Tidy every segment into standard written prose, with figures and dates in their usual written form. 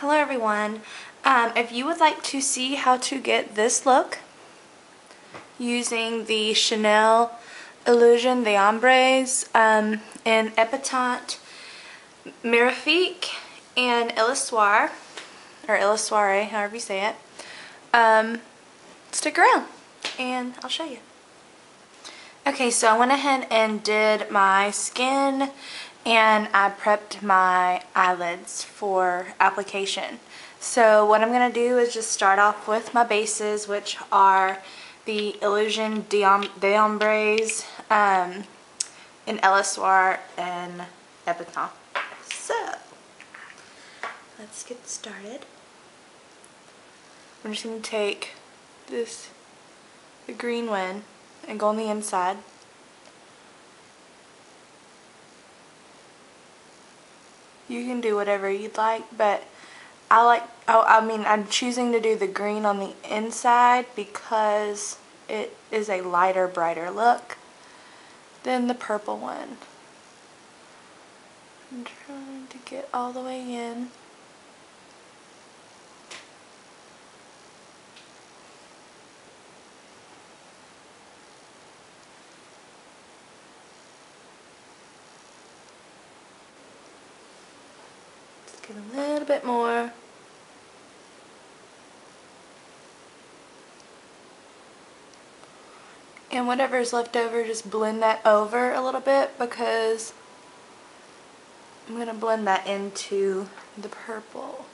Hello everyone. If you would like to see how to get this look using the Chanel Illusion the Ombres in Epatant, Mirifique, and Illusoire, or Illusoire, however you say it, stick around and I'll show you. Okay, so I went ahead and did my skin and I prepped my eyelids for application. So what I'm going to do is just start off with my bases, which are the Illusion d'Ombres in Illusoire and Epatant. So let's get started. I'm just going to take the green one and go on the inside. You can do whatever you'd like, but I'm choosing to do the green on the inside because it is a lighter, brighter look than the purple one. I'm trying to get all the way in. Get a little bit more. And whatever's left over, just blend that over a little bit because I'm going to blend that into the purple.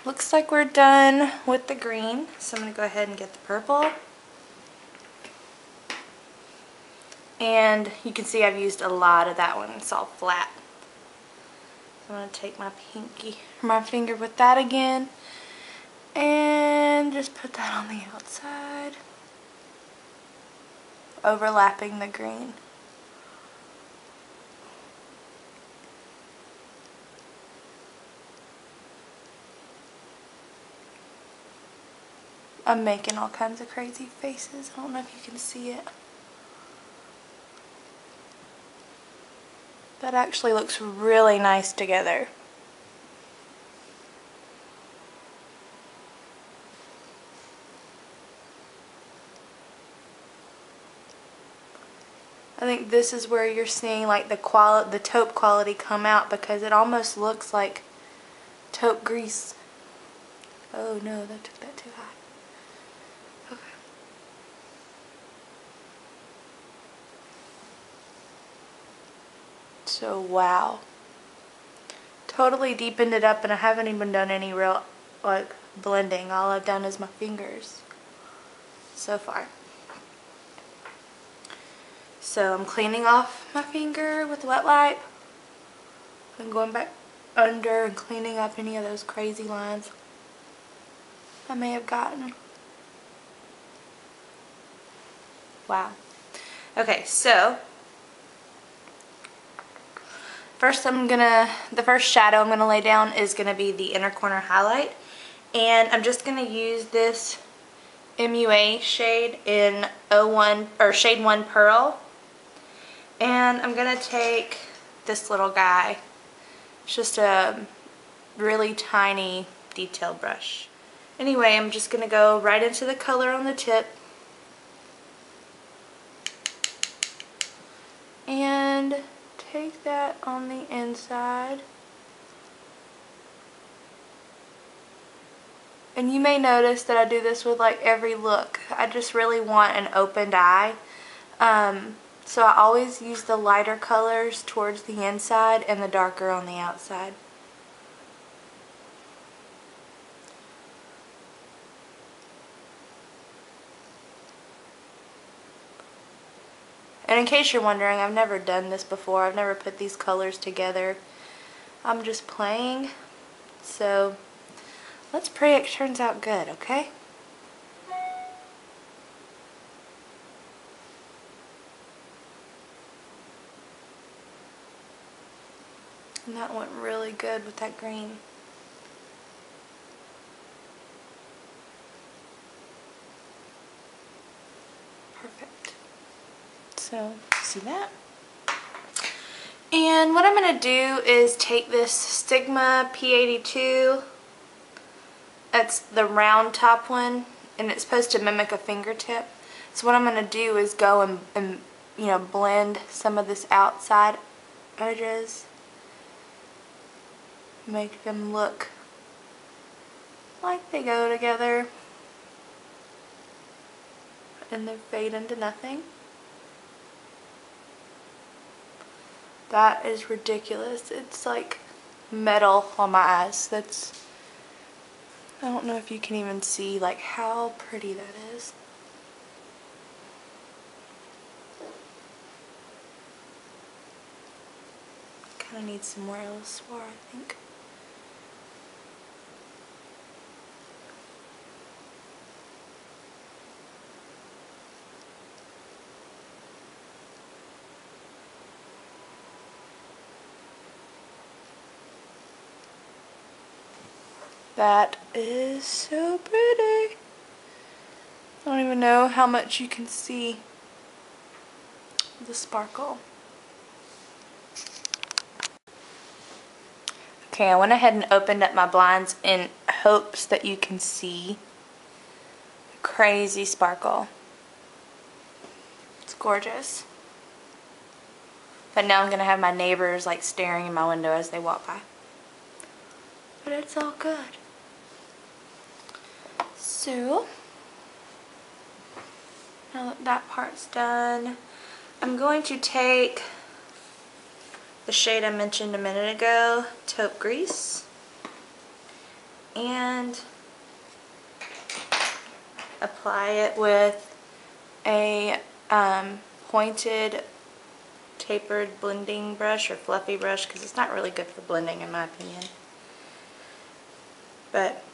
Looks like we're done with the green, so I'm going to go ahead and get the purple. And you can see I've used a lot of that one, it's all flat. So I'm going to take my finger with that again, and just put that on the outside, overlapping the green. I'm making all kinds of crazy faces. I don't know if you can see it. That actually looks really nice together. I think this is where you're seeing like the taupe quality come out, because it almost looks like taupe grease. Oh no, that took that too high. Okay. So wow. Totally deepened it up, and I haven't even done any real like blending. All I've done is my fingers so far. So I'm cleaning off my finger with wet wipe and going back under and cleaning up any of those crazy lines I may have gotten. Wow. Okay, so the first shadow I'm gonna lay down is gonna be the inner corner highlight, and I'm just gonna use this Emoi shade in shade 1 Pearl, and I'm gonna take this little guy. It's just a really tiny detail brush. Anyway, I'm just gonna go right into the color on the tip and take that on the inside. And you may notice that I do this with like every look. I just really want an opened eye. So I always use the lighter colors towards the inside and the darker on the outside. And in case you're wondering, I've never done this before. I've never put these colors together. I'm just playing. So let's pray it turns out good, okay? And that went really good with that green. Perfect. So, see that? And what I'm going to do is take this Stigma P82. That's the round top one, and it's supposed to mimic a fingertip. So what I'm going to do is go and you know, blend some of this outside edges. Make them look like they go together. And then fade into nothing. That is ridiculous. It's like metal on my eyes. I don't know if you can even see like how pretty that is. Kind of need some more Illusoire, I think. That is so pretty. I don't even know how much you can see the sparkle. Okay, I went ahead and opened up my blinds in hopes that you can see the crazy sparkle. It's gorgeous. But now I'm going to have my neighbors like staring in my window as they walk by. But it's all good. So, now that that part's done, I'm going to take the shade I mentioned a minute ago, Taupe Grise, and apply it with a pointed tapered blending brush or fluffy brush, because it's not really good for blending in my opinion. But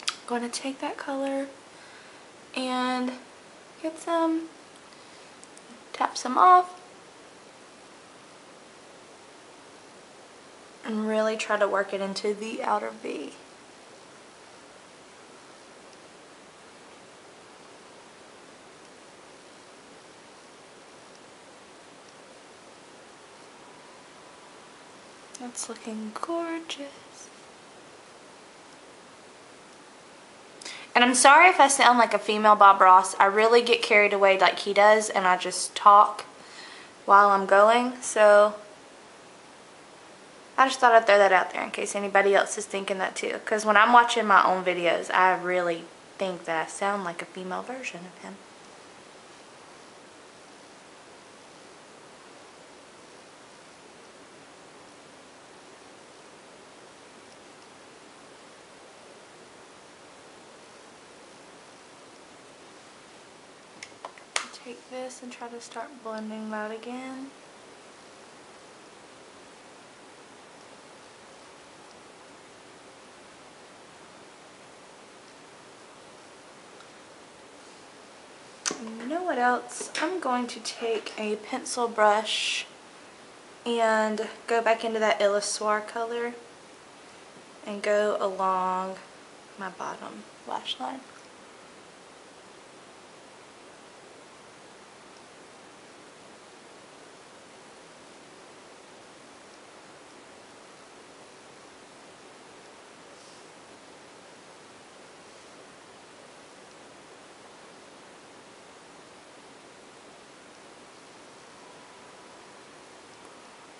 I'm going to take that color and get some, tap some off, and really try to work it into the outer V. That's looking gorgeous. And I'm sorry if I sound like a female Bob Ross. I really get carried away like he does, and I just talk while I'm going. So I just thought I'd throw that out there in case anybody else is thinking that too. Because when I'm watching my own videos, I really think that I sound like a female version of him. Take this and try to start blending that again. And you know what else? I'm going to take a pencil brush and go back into that Illusoire color and go along my bottom lash line.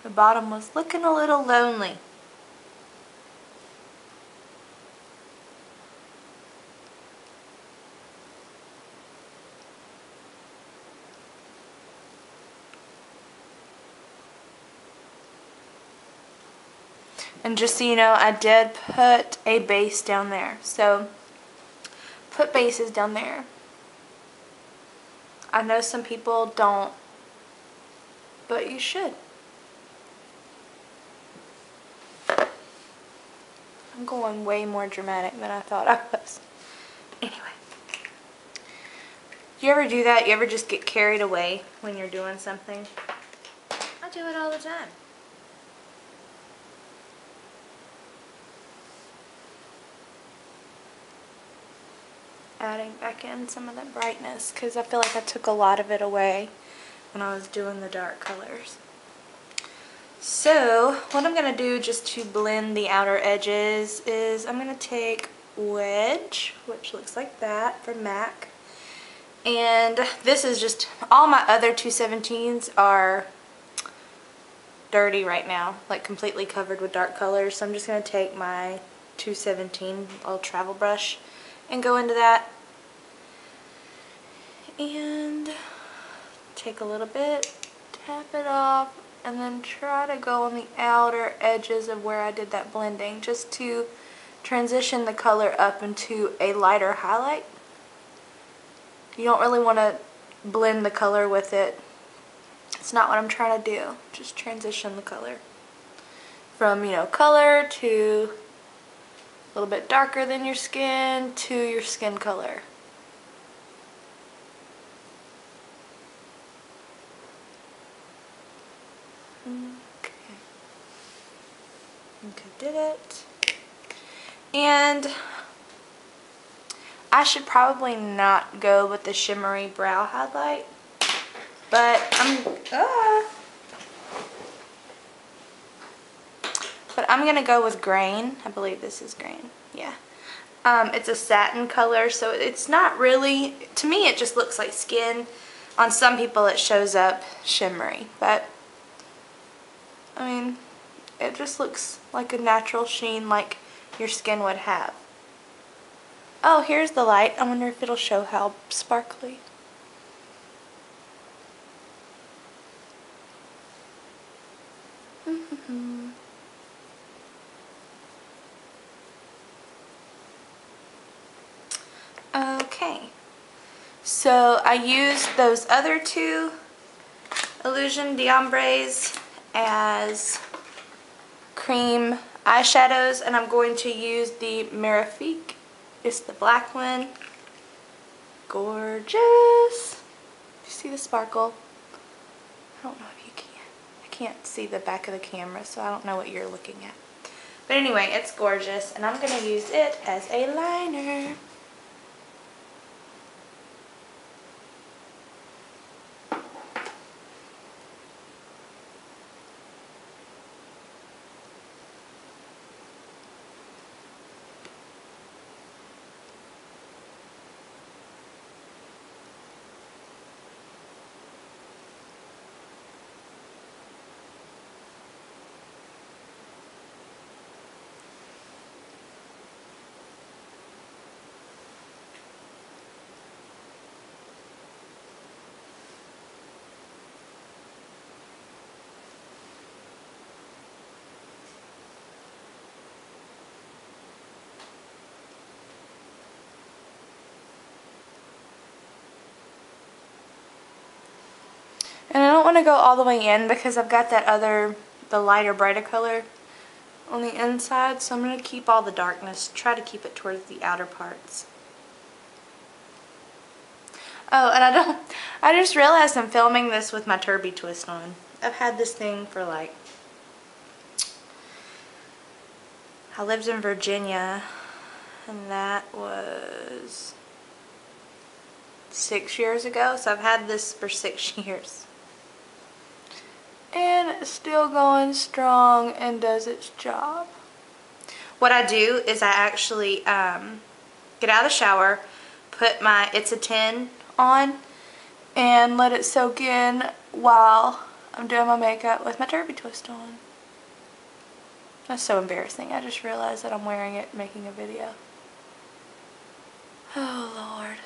The bottom was looking a little lonely. And just so you know, I did put a base down there. So, put bases down there. I know some people don't, but you should. I'm going way more dramatic than I thought I was. Anyway. You ever do that? You ever just get carried away when you're doing something? I do it all the time. adding back in some of that brightness because I feel like I took a lot of it away when I was doing the dark colors. So what I'm going to do just to blend the outer edges is I'm going to take Wedge, which looks like that from MAC. And this is just, all my other 217s are dirty right now, like completely covered with dark colors. So I'm just going to take my 217 little travel brush and go into that. And take a little bit, tap it off, and then try to go on the outer edges of where I did that blending just to transition the color up into a lighter highlight. You don't really want to blend the color with it. It's not what I'm trying to do. Just transition the color from, you know, color to a little bit darker than your skin to your skin color. Okay, did it. And I should probably not go with the shimmery brow highlight, but I'm gonna go with Grain. I believe this is Grain. Yeah. It's a satin color, so it's not really, to me it just looks like skin. On some people it shows up shimmery, but I mean, it just looks like a natural sheen like your skin would have. Oh, here's the light. I wonder if it'll show how sparkly. Okay, so I used those other two Illusion d'Ombres as cream eyeshadows, and I'm going to use the Mirifique. It's the black one. Gorgeous. You see the sparkle? I don't know if you can. I can't see the back of the camera, so I don't know what you're looking at. But anyway, it's gorgeous, and I'm going to use it as a liner. And I don't want to go all the way in because I've got that other, the lighter, brighter color on the inside. So I'm going to keep all the darkness, try to keep it towards the outer parts. Oh, and I just realized I'm filming this with my Turby twist on. I've had this thing for like, I lived in Virginia, and that was 6 years ago. So I've had this for 6 years. And it's still going strong and does its job. What I do is I actually get out of the shower, put my It's a 10 on, and let it soak in while I'm doing my makeup with my Turby twist on. That's so embarrassing. I just realized that I'm wearing it making a video. Oh Lord.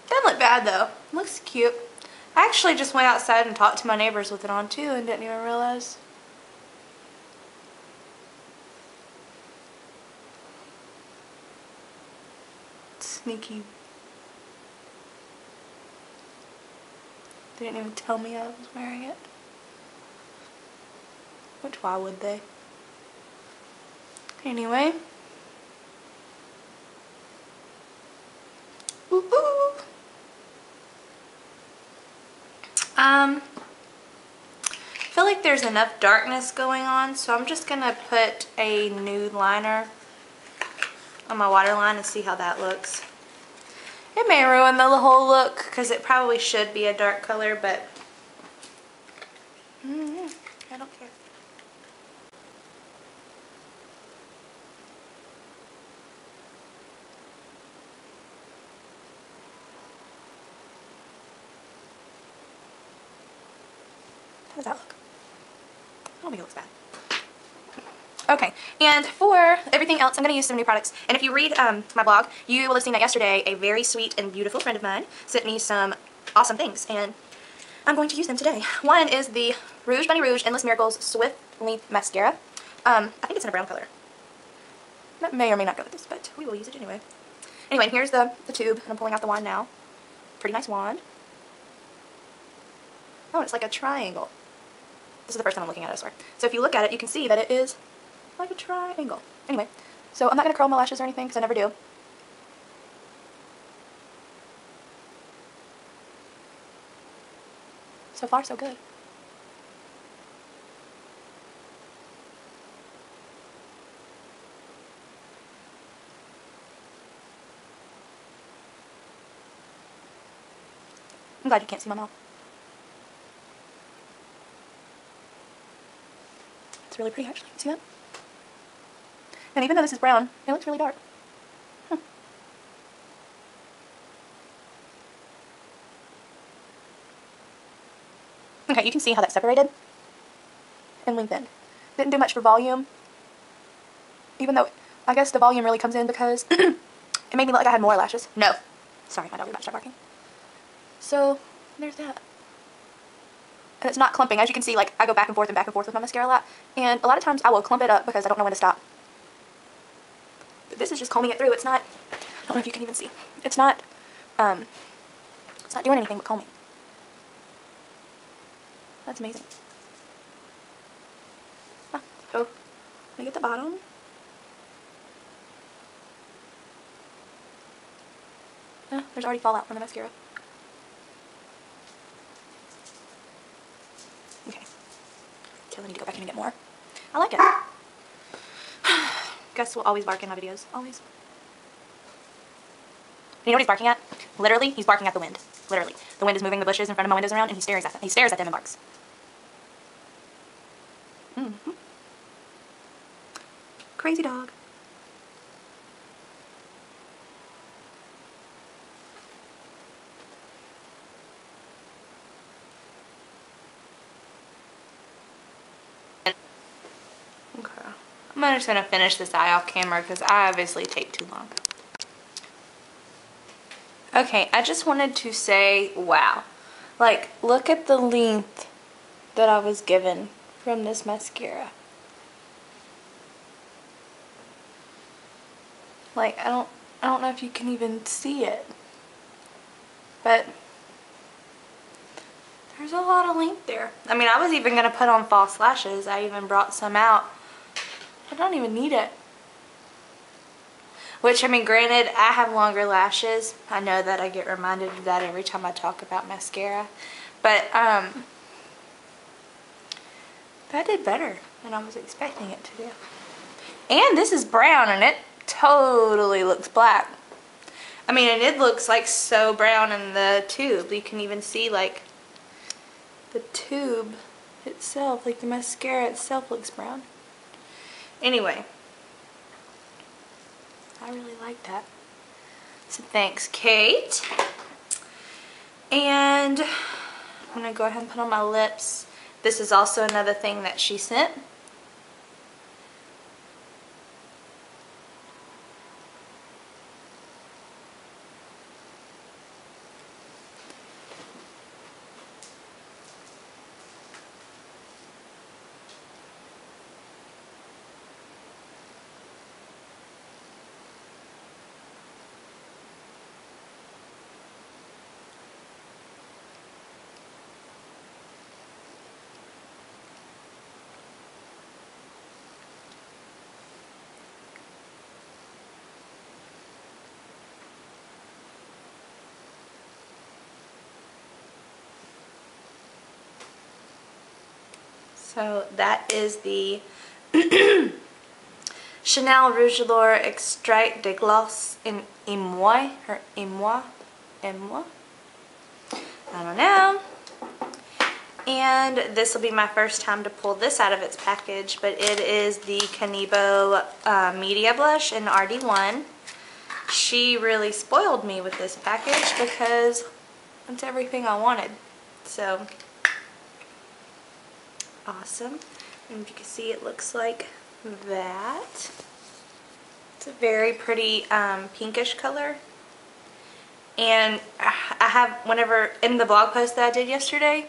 Doesn't look bad though. Looks cute. I actually just went outside and talked to my neighbors with it on too and didn't even realize. Sneaky. They didn't even tell me I was wearing it. Which, why would they? Anyway. Woohoo! I feel feel like there's enough darkness going on, so I'm just going to put a nude liner on my waterline and see how that looks. It may ruin the whole look because it probably should be a dark color, but I don't care. How does that look? I don't think it looks bad. Okay, and for everything else, I'm going to use some new products. And if you read my blog, you will have seen that yesterday a very sweet and beautiful friend of mine sent me some awesome things, and I'm going to use them today. One is the Rouge Bunny Rouge Endless Miracles Swift Length Mascara. I think it's in a brown color. That may or may not go with this, but we will use it anyway. Anyway, here's the tube, and I'm pulling out the wand now. Pretty nice wand. Oh, it's like a triangle. This is the first time I'm looking at it, I swear. So if you look at it, you can see that it is like a triangle. Anyway, so I'm not going to curl my lashes or anything, because I never do. So far, so good. I'm glad you can't see my mouth. It's really pretty, actually. See that? And even though this is brown, it looks really dark. Okay, you can see how that separated and lengthened. Didn't do much for volume, even though I guess the volume really comes in because it made me look like I had more lashes. No. Sorry, my dog is about to start barking. So, there's that. And it's not clumping. As you can see, like, I go back and forth with my mascara a lot. And a lot of times I will clump it up because I don't know when to stop. But this is just combing it through. It's not, I don't know if you can even see. It's not doing anything but combing. That's amazing. So, let me get the bottom. There's already fallout from the mascara. Okay. Okay, let me go back in and get more. I like it. Gus will always bark in my videos. Always. You know what he's barking at? Literally, he's barking at the wind. Literally. The wind is moving the bushes in front of my windows around, and he stares at them. He stares at them and barks. Crazy dog. Okay. I'm just going to finish this eye off camera because I obviously take too long. Okay, I just wanted to say, wow. Like, look at the length that I was given from this mascara. Like, I don't know if you can even see it. But there's a lot of length there. I mean, I was even going to put on false lashes. I even brought some out. I don't even need it. Which, I mean, granted, I have longer lashes. I know that I get reminded of that every time I talk about mascara. But, that did better than I was expecting it to do. And this is brown, and it totally looks black. I mean, and it looks like so brown in the tube. You can even see, like, the tube itself, like the mascara itself looks brown. Anyway. I really like that. So thanks, Kate. And I'm going to go ahead and put on my lips. This is also another thing that she sent. So that is the Chanel Rouge Allure Extrait de Gloss in Emoi, or Emoi, I don't know. And this will be my first time to pull this out of its package, but it is the Kaneba Media Blush in RD1. She really spoiled me with this package because it's everything I wanted. So, awesome. And if you can see, it looks like that. It's a very pretty pinkish color. And I have, whenever, in the blog post that I did yesterday,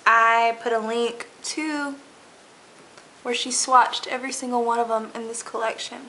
I put a link to where she swatched every single one of them in this collection.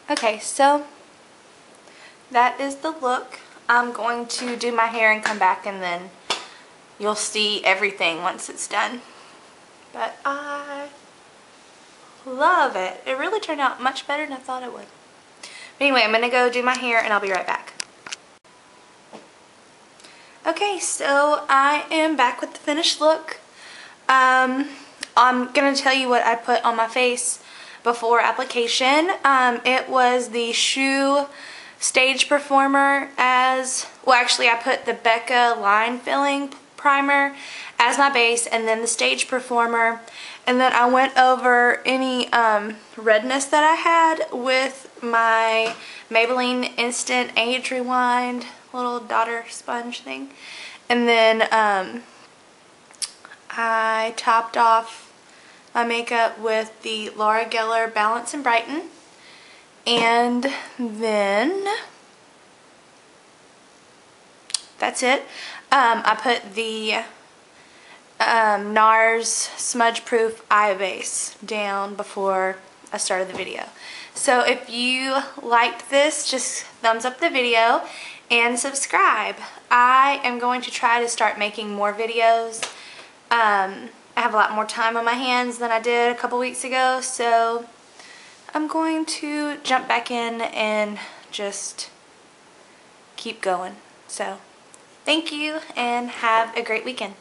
Okay, so that is the look. I'm going to do my hair and come back, and then you'll see everything once it's done. But I love it. It really turned out much better than I thought it would. But anyway, I'm going to go do my hair and I'll be right back. Okay, so I am back with the finished look. I'm going to tell you what I put on my face before application. It was the Shoe Stage Performer as, well actually I put the Becca line filling primer as my base, and then the Stage Performer, and then I went over any redness that I had with my Maybelline Instant Age Rewind little daughter sponge thing, and then I topped off my makeup with the Laura Geller Balance and Brighten, and then that's it. I put the NARS Smudgeproof eye base down before I started the video. So if you liked this, just thumbs up the video and subscribe. I am going to try to start making more videos. I have a lot more time on my hands than I did a couple weeks ago, so I'm going to jump back in and just keep going. So thank you and have a great weekend.